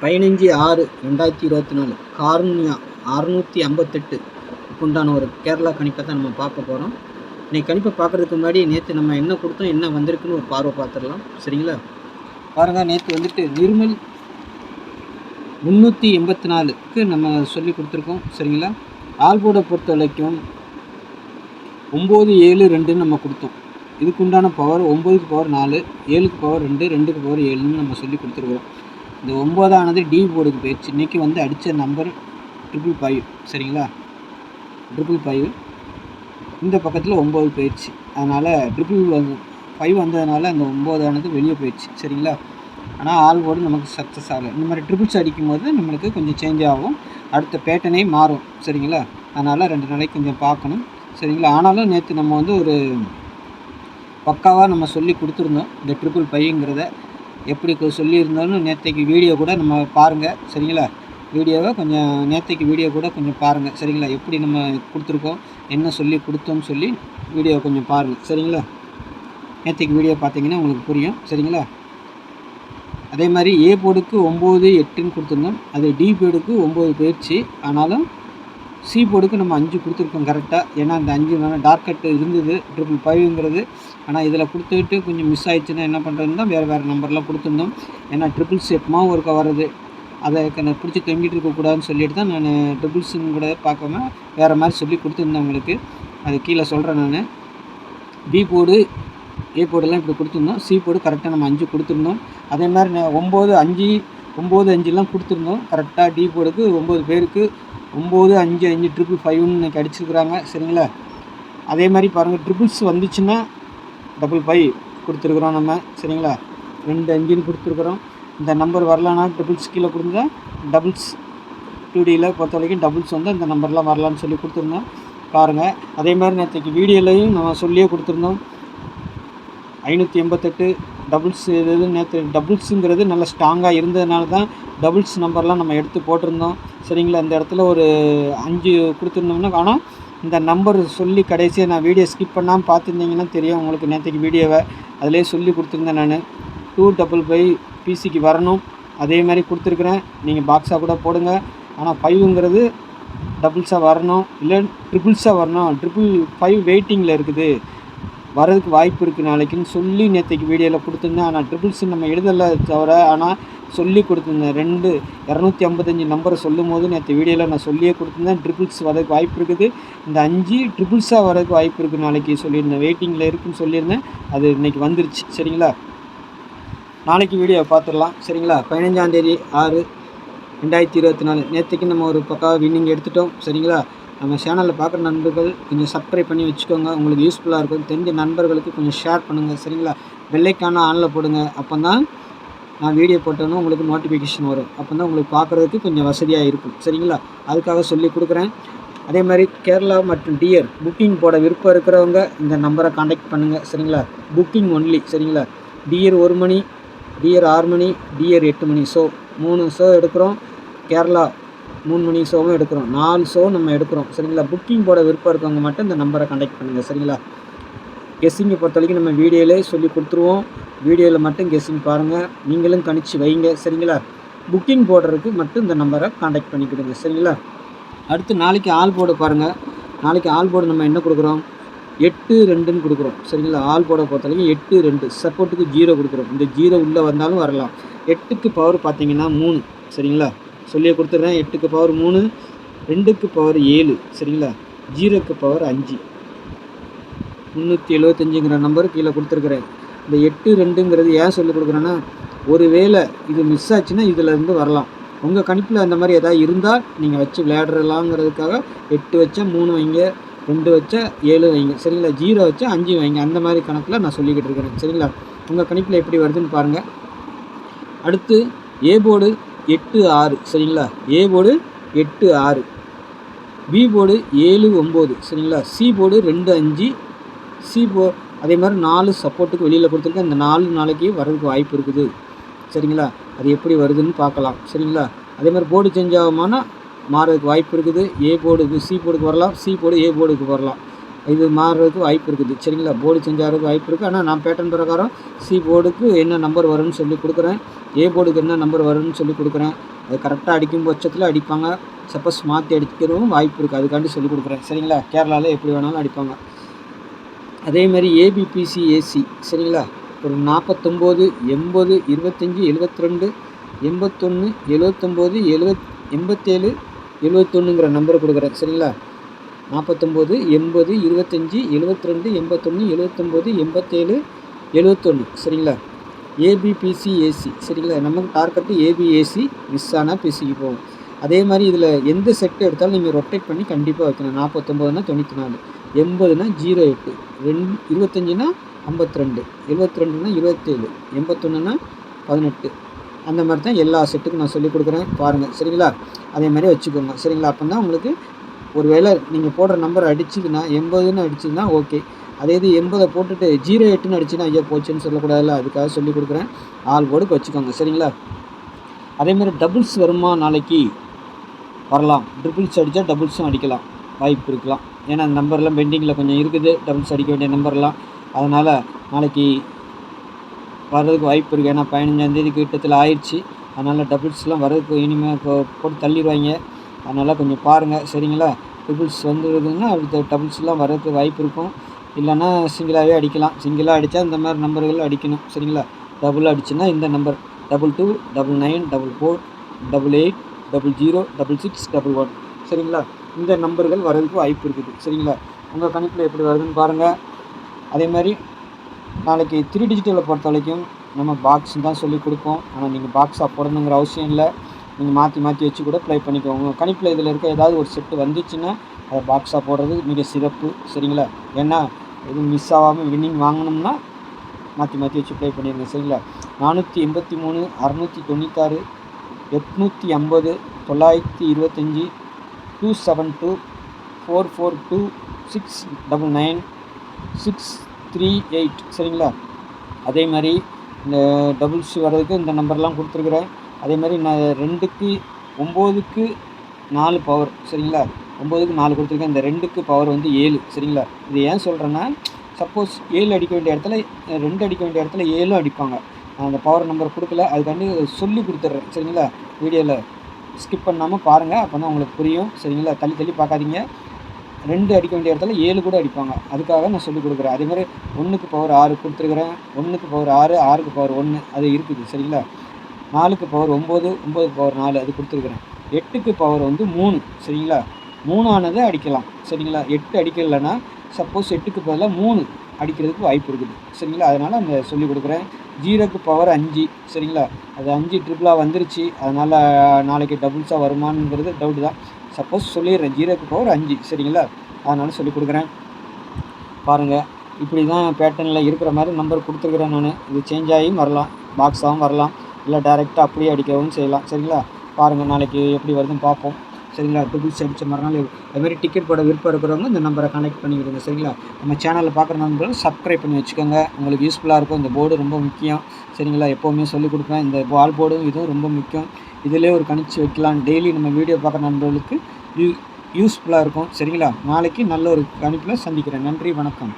15/6/2024 cornea 658 உண்டான ஒரு கேரளா கணிப்பை தான் நம்ம பார்க்க போகிறோம். இன்றைக்கி கணிப்பை பார்க்குறதுக்கு முன்னாடி நேற்று நம்ம என்ன கொடுத்தோம், என்ன வந்திருக்குன்னு ஒரு பார்வை பார்த்துடலாம். சரிங்களா? பாருங்கள், நேற்று வந்துட்டு நிர்மல் 384க்கு நம்ம சொல்லி கொடுத்துருக்கோம். சரிங்களா? ஆல்போர்டை பொறுத்த வரைக்கும் 972 நம்ம கொடுத்தோம். இதுக்கு உண்டான பவர் 9க்கு பவர் 4, 7க்கு பவர் 2, 2க்கு பவர் 7ன்னு நம்ம சொல்லி கொடுத்துருக்குறோம். இந்த 9ஆனது டி போர்டுக்கு போயிடுச்சு. இன்றைக்கி வந்து அடித்த நம்பர் 555. சரிங்களா? 555 இந்த பக்கத்தில் 9 போயிடுச்சு. அதனால் 555 வந்ததுனால அந்த 9ஆனது வெளியே போயிடுச்சு. சரிங்களா? ஆனால் ஆல் போர்டு நமக்கு சக்ஸஸ் ஆகலை. இந்த மாதிரி ட்ரிபிள்ஸ் அடிக்கும் போது நம்மளுக்கு கொஞ்சம் சேஞ்ச் ஆகும், அடுத்த பேட்டர்னே மாறும். சரிங்களா? அதனால் 2 நாளைக்கு கொஞ்சம் பார்க்கணும். சரிங்களா? ஆனாலும் நேற்று நம்ம வந்து ஒரு பக்காவாக நம்ம சொல்லி கொடுத்துருந்தோம். இந்த 555ங்கிறத எப்படி சொல்லியிருந்தோன்னு நேற்றைக்கு வீடியோ கூட நம்ம பாருங்கள். சரிங்களா? வீடியோவை கொஞ்சம் நேற்றைக்கு வீடியோ கூட கொஞ்சம் பாருங்கள். சரிங்களா? எப்படி நம்ம கொடுத்துருக்கோம், என்ன சொல்லி கொடுத்தோம்னு சொல்லி வீடியோ கொஞ்சம் பாருங்கள். சரிங்களா? நேற்றைக்கு வீடியோ பார்த்தீங்கன்னா உங்களுக்கு புரியும். சரிங்களா? அதே மாதிரி ஏ போர்டுக்கு 9, 8ன்னு கொடுத்துருந்தோம். அது டி போர்டுக்கு 9 போயிடுச்சு. ஆனாலும் சி போர்டுக்கு நம்ம 5 கொடுத்துருக்கோம் கரெக்டாக. ஏன்னா அந்த 5 டார்க் கட்டு இருந்தது 555ங்கிறது. ஆனால் இதில் கொடுத்துக்கிட்டு கொஞ்சம் மிஸ் ஆகிடுச்சுன்னா என்ன பண்ணுறதுன்னு தான் வேறு நம்பர்லாம் கொடுத்துருந்தோம். ஏன்னா ட்ரிபிள்ஸ் எப்பமாவும் ஒருக்க வருது, அதை நான் பிடிச்சி தொங்கிட்டு இருக்கக்கூடாதுன்னு சொல்லிட்டு தான் நான் ட்ரிபிள்ஸுன்னு கூட பார்க்காம வேறு மாதிரி சொல்லி கொடுத்துருந்தேன் உங்களுக்கு. அது கீழே சொல்கிறேன் நான். பி போர்டு, ஏ போர்டெல்லாம் இப்படி கொடுத்துருந்தோம். சி போர்டு கரெக்டாக நம்ம 5 கொடுத்துருந்தோம். அதே மாதிரி 9, 5, 9, 5லாம் கொடுத்துருந்தோம் கரெக்டாக. டி போர்டுக்கு 9 பேருக்கு 9, 5, 5 555ன்னு இன்றைக்கி அடிச்சிருக்கிறாங்க. சரிங்களா? அதே மாதிரி பாருங்கள், ட்ரிபிள்ஸ் வந்துச்சுன்னா 55 கொடுத்துருக்குறோம் நம்ம. சரிங்களா? 2, 5ன்னு கொடுத்துருக்குறோம். இந்த நம்பர் வரலான்னா ட்ரிபிள்ஸ் கீழே கொடுத்தா டபுள்ஸ் 2Dயில் பொறுத்த வரைக்கும் டபுள்ஸ் வந்து அந்த நம்பர்லாம் வரலான்னு சொல்லி கொடுத்துருந்தோம் பாருங்கள். அதே மாதிரி நேற்றுக்கு வீடியோலையும் நம்ம சொல்லியே கொடுத்துருந்தோம். 588 டபுள்ஸ் இது நேற்று டபுள்ஸுங்கிறது நல்லா ஸ்ட்ராங்காக இருந்ததுனால தான் டபுள்ஸ் நம்பர்லாம் நம்ம எடுத்து போட்டிருந்தோம். சரிங்களா? இந்த இடத்துல ஒரு 5 கொடுத்துருந்தோம்னா, ஆனால் இந்த நம்பர் சொல்லி கடைசியாக நான் வீடியோ ஸ்கிப் பண்ணாமல் பார்த்துருந்தீங்கன்னா தெரியும் உங்களுக்கு. நேற்றுக்கு வீடியோவை அதிலே சொல்லி கொடுத்துருந்தேன் நான். 255 பிசிக்கு வரணும். அதே மாதிரி கொடுத்துருக்குறேன். நீங்கள் பாக்ஸாக கூட போடுங்க. ஆனால் 5ங்கிறது டபுள்ஸாக வரணும், இல்லை ட்ரிபிள்ஸாக வரணும். 555 வெயிட்டிங்கில் இருக்குது, வரதுக்கு வாய்ப்பு இருக்குது நாளைக்குன்னு சொல்லி நேற்றைக்கு வீடியோவில் கொடுத்துருந்தேன். ஆனால் ட்ரிபிள்ஸ் நம்ம எழுதலை தவிர, ஆனால் சொல்லி கொடுத்துருந்தேன். 255 நம்பரை சொல்லும் போது நேற்று வீடியோவில் நான் சொல்லியே கொடுத்துருந்தேன். ட்ரிபிள்ஸ் வரதுக்கு வாய்ப்பு இருக்குது, இந்த 5 ட்ரிபிள்ஸாக வரதுக்கு வாய்ப்பு இருக்குது நாளைக்கு சொல்லியிருந்தேன். வெயிட்டிங்கில் இருக்குதுன்னு சொல்லியிருந்தேன். அது இன்றைக்கி வந்துருச்சு. சரிங்களா? நாளைக்கு வீடியோவை பார்த்துடலாம். சரிங்களா? 15/6/2024 நேற்றுக்கு நம்ம ஒரு பக்காவாக வின்னிங் எடுத்துட்டோம். சரிங்களா? நம்ம சேனலில் பார்க்குற நண்பர்கள் கொஞ்சம் சப்ஸ்கிரைப் பண்ணி வச்சுக்கோங்க, உங்களுக்கு யூஸ்ஃபுல்லாக இருக்கும். தெரிஞ்ச நண்பர்களுக்கு கொஞ்சம் ஷேர் பண்ணுங்கள். சரிங்களா? பெல்லைக்கான ஆனில் போடுங்க. அப்போ தான் நான் வீடியோ போட்டோன்னு உங்களுக்கு நோட்டிஃபிகேஷன் வரும். அப்போ தான் உங்களுக்கு பார்க்குறதுக்கு கொஞ்சம் வசதியாக இருக்கும். சரிங்களா? அதுக்காக சொல்லி கொடுக்குறேன். அதே மாதிரி கேரளா மற்றும் டியர் புக்கிங் போட விருப்பம் இருக்கிறவங்க இந்த நம்பரை காண்டாக்ட் பண்ணுங்கள். சரிங்களா? Booking only. சரிங்களா? டியர் 1 மணி, டியர் 6 மணி, டியர் 8 மணி ஷோ 3 ஷோ எடுக்கிறோம். கேரளா 3 மணி ஷோவும் எடுக்கிறோம். 4 ஷோ நம்ம எடுக்கிறோம். சரிங்களா? புக்கிங் போட விருப்பம் இருக்கவங்க மட்டும் இந்த நம்பரை காண்டாக்ட் பண்ணுங்கள். சரிங்களா? கெஸ்ஸிங்கை பொறுத்த வரைக்கும் நம்ம வீடியோவிலே சொல்லி கொடுத்துருவோம். வீடியோவில் மட்டும் கெஸ்ஸிங் பாருங்கள், நீங்களும் கணிச்சு வைங்க. சரிங்களா? புக்கிங் போடுறதுக்கு மட்டும் இந்த நம்பரை காண்டாக்ட் பண்ணிக்கிடுங்க. சரிங்களா? அடுத்து நாளைக்கு ஆல் போர்டு பாருங்கள். நாளைக்கு ஆல் போர்டு நம்ம என்ன கொடுக்குறோம், 8-2ன்னு கொடுக்குறோம். சரிங்களா? ஆல் போர்டை பொறுத்த வரைக்கும் 8-2 சப்போர்ட்டுக்கு 0 கொடுக்குறோம். இந்த 0 உள்ளே வந்தாலும் வரலாம். 8க்கு பவர் பார்த்தீங்கன்னா 3. சரிங்களா? சொல்லியே கொடுத்துட்றேன். 8க்கு பவர் 3, 2க்கு பவர் 7. சரிங்களா? 0க்கு பவர் 5. 375ங்கிற நம்பர் கீழே கொடுத்துருக்குறேன். இந்த 8-2ங்கிறது ஏன் சொல்லி கொடுக்குறேன்னா, ஒரு வேளை இது மிஸ் ஆச்சுன்னா இதிலேருந்து வரலாம். உங்கள் கணிப்பில் அந்த மாதிரி எதாவது இருந்தால் நீங்கள் வச்சு விளையாடலாங்கிறதுக்காக 8 வச்சா 3 வைங்க, 2 வச்சா 7 வைங்க. சரிங்களா? 0 வச்சா 5 வைங்க. அந்த மாதிரி கணக்கில் நான் சொல்லிக்கிட்டு இருக்கிறேன். சரிங்களா? உங்கள் கணிப்பில் எப்படி வருதுன்னு பாருங்கள். அடுத்து ஏ போர்டு 8-6. சரிங்களா? A board 8-6, B board 7-9. சரிங்களா? C board 2-5. அதே மாதிரி 4 சப்போர்ட்டுக்கு வெளியில் கொடுத்துருக்கேன். இந்த 4 நாளைக்கு வர்றதுக்கு வாய்ப்பு இருக்குது. சரிங்களா? அது எப்படி வருதுன்னு பார்க்கலாம். சரிங்களா? அதே மாதிரி போர்டு சேஞ்ச் ஆகுமானா மாறதுக்கு வாய்ப்பு இருக்குது. ஏ போர்டுக்கு சி போர்டுக்கு வரலாம், சி போர்டு ஏ போர்டுக்கு வரலாம். இது மாறுறதுக்கு வாய்ப்பு இருக்குது. சரிங்களா? போர்டு சேஞ்ச் ஆகிறதுக்கு வாய்ப்பு இருக்குது. ஆனால் நான் பேட்டர்ன் பிரகாரம் சி போர்டுக்கு என்ன நம்பர் வரும்னு சொல்லி கொடுக்குறேன், ஏ போர்டுக்கு என்ன நம்பர் வரும்னு சொல்லி கொடுக்குறேன். அது கரெக்டாக அடிக்கும் பட்சத்தில் அடிப்பாங்க. சப்போஸ் மாற்றி அடிக்கிறதும் வாய்ப்பு இருக்குது. அதுக்காண்டி சொல்லிக் கொடுக்குறேன் சரிங்களா. கேரளாவில் எப்படி வேணாலும் அடிப்பாங்க. அதே மாதிரி ஏபிபிசி ஏசி சரிங்களா. ஒரு 49 80 25 72 81 79 87 71ங்கிற நம்பரை கொடுக்குறேன் சரிங்களா. 49 80 25 72 81 79 87 71 சரிங்களா. ஏபிபிசி ஏசி சரிங்களா. நமக்கு டார்கெட்டு ஏபிஏசி மிஸ் ஆனால் பிசிக்கு போகும். அதே மாதிரி இதில் எந்த செட்டு எடுத்தாலும் நீங்கள் ரொட்டேட் பண்ணி கண்டிப்பாக வைக்கணும். 49னா 94, 80னா 08, 25னா 52, 72னா 27, 81னா 18. அந்த மாதிரி தான் எல்லா செட்டுக்கும் நான் சொல்லிக் கொடுக்குறேன் பாருங்கள் சரிங்களா. அதே மாதிரி வச்சுக்கோங்க சரிங்களா. அப்போ தான் உங்களுக்கு ஒரு வேளை நீங்கள் போடுற நம்பர் அடிச்சுதுன்னா 80ன்னு அடிச்சுதுன்னா ஓகே. அதே இது 80 போட்டுட்டு 08ன்னு அடிச்சுன்னா ஐயா போச்சுன்னு சொல்லக்கூடாதுல்ல. அதுக்காக சொல்லிக் கொடுக்குறேன். ஆல் போர்டுக்கு வச்சுக்கோங்க சரிங்களா. அதேமாதிரி டபுள்ஸ் வருமா நாளைக்கு வரலாம். ட்ரிபிள்ஸ் அடித்தா டபுள்ஸும் அடிக்கலாம், வாய்ப்பு இருக்கலாம். ஏன்னா அந்த நம்பர்லாம் பெண்டிங்கில் கொஞ்சம் இருக்குது, டபுள்ஸ் அடிக்க வேண்டிய நம்பர்லாம். அதனால் நாளைக்கு வர்றதுக்கு வாய்ப்பு இருக்குது. ஏன்னா 15ஆந்தேதி கிட்டத்தில் ஆயிடுச்சு. அதனால் டபுள்ஸ்லாம் வர்றதுக்கு இனிமேல் போட்டு தள்ளிடுவாங்க. அதனால் கொஞ்சம் பாருங்கள் சரிங்களா. ட்ரிபிள்ஸ் வந்துருதுன்னா அடுத்த டபுள்ஸ்லாம் வர்றதுக்கு வாய்ப்பு இருக்கும். இல்லைன்னா சிங்கிளாகவே அடிக்கலாம். சிங்கிளாக அடித்தா இந்த மாதிரி நம்பர்கள் அடிக்கணும் சரிங்களா. டபுள் அடிச்சுன்னா இந்த நம்பர் 22 99 44 88 00 66 11 சரிங்களா. இந்த நம்பர்கள் வர்றதுக்கு வாய்ப்பு இருக்குது சரிங்களா. உங்கள் கணிப்பில் எப்படி வருதுன்னு பாருங்கள். அதே மாதிரி நாளைக்கு 3 டிஜிட்டலை பொறுத்த வரைக்கும் நம்ம பாக்ஸ் தான் சொல்லிக் கொடுப்போம். ஆனால் நீங்கள் பாக்ஸாக போடணுங்கிற அவசியம் இல்லை. நீங்கள் மாற்றி மாற்றி வச்சு கூட ப்ளே பண்ணிக்கோங்க. உங்கள் கணிப்பில் இதில் இருக்க ஏதாவது ஒரு செட்டு வந்துச்சுன்னா அதை பாக்ஸாக போடுறது மிக சிறப்பு சரிங்களா. ஏன்னா எதுவும் மிஸ் ஆகாமல் வின்னிங் வாங்கணும்னா மாற்றி மாற்றி வச்சு ப்ளே பண்ணிடுங்க சரிங்களா. 483 696 850 925 272 442 699 638 சரிங்களா. அதே மாதிரி இந்த டபுள்ஸ் வர்றதுக்கு இந்த நம்பர்லாம் கொடுத்துருக்குறேன். அதே மாதிரி நான் 2க்கு 9க்கு 4 பவர் சரிங்களா. 9க்கு 4 கொடுத்துருக்கேன். இந்த 2க்கு பவர் வந்து 7 சரிங்களா. இது ஏன் சொல்கிறேன்னா சப்போஸ் 7 அடிக்க வேண்டிய இடத்துல 2 அடிக்க வேண்டிய இடத்துல 7ம் அடிப்பாங்க. நான் அந்த பவர் நம்பர் கொடுக்கல, அதுக்காண்டி சொல்லி கொடுத்துட்றேன் சரிங்களா. வீடியோவில் ஸ்கிப் பண்ணாமல் பாருங்கள், அப்போ தான் உங்களுக்கு புரியும் சரிங்களா. தள்ளி தள்ளி பார்க்காதீங்க. 2 அடிக்க வேண்டிய இடத்துல 7 கூட அடிப்பாங்க. அதுக்காக நான் சொல்லிக் கொடுக்குறேன். அதேமாதிரி 1க்கு பவர் 6 கொடுத்துருக்குறேன். 1க்கு பவர் 6, 6க்கு பவர் 1 அது இருக்குது சரிங்களா. 4க்கு பவர் 9, 9க்கு பவர் 4 அது கொடுத்துருக்குறேன். 8க்கு பவர் வந்து 3 சரிங்களா. 3 ஆனதை அடிக்கலாம் சரிங்களா. 8 அடிக்கலைன்னா சப்போஸ் 8க்கு பதிலாக 3 அடிக்கிறதுக்கு வாய்ப்பு இருக்குது சரிங்களா. அதனால் அந்த சொல்லிக் கொடுக்குறேன். 0க்கு பவர் 5 சரிங்களா. அது 5 ட்ரிபிளாக வந்துருச்சு. அதனால் நாளைக்கு டபுள்ஸாக வருமானங்கிறது டவுட் தான். சப்போஸ் சொல்லிடுறேன் 0க்கு பவர் 5 சரிங்களா. அதனால் சொல்லிக் கொடுக்குறேன் பாருங்கள். இப்படி தான் பேட்டர்னில் இருக்கிற மாதிரி நம்பர் கொடுத்துருக்குறேன் நான். இது சேஞ்ச் ஆகியும் வரலாம், பாக்ஸாகவும் வரலாம், இல்லை டைரெக்டாக அப்படியே அடிக்கவும் செய்யலாம் சரிங்களா. பாருங்கள் நாளைக்கு எப்படி வருதுன்னு பார்ப்போம் சரிங்களா. ட்ரிபிள்ஸ் அடித்த மறுநாள் அதுமாதிரி டிக்கெட் போட விருப்பம் இருக்கிறவங்க இந்த நம்பரை கனெக்ட் பண்ணிக்கிடுங்க சரிங்களா. நம்ம சேனலில் பார்க்குற நம்பர்கள் சப்ஸ்கிரைப் பண்ணி வச்சுக்கோங்க. உங்களுக்கு யூஸ்ஃபுல்லாக இருக்கும். இந்த போர்டு ரொம்ப முக்கியம் சரிங்களா. எப்போவுமே சொல்லிக் கொடுப்பேன். இந்த வால் போர்டும் இதுவும் ரொம்ப முக்கியம். இதிலே ஒரு கணிச்சு வைக்கலாம். டெய்லி நம்ம வீடியோ பார்க்குற நண்பர்களுக்கு யூஸ்ஃபுல்லாக இருக்கும் சரிங்களா. நாளைக்கு நல்ல ஒரு கணிப்பில் சந்திக்கிறேன். நன்றி, வணக்கம்.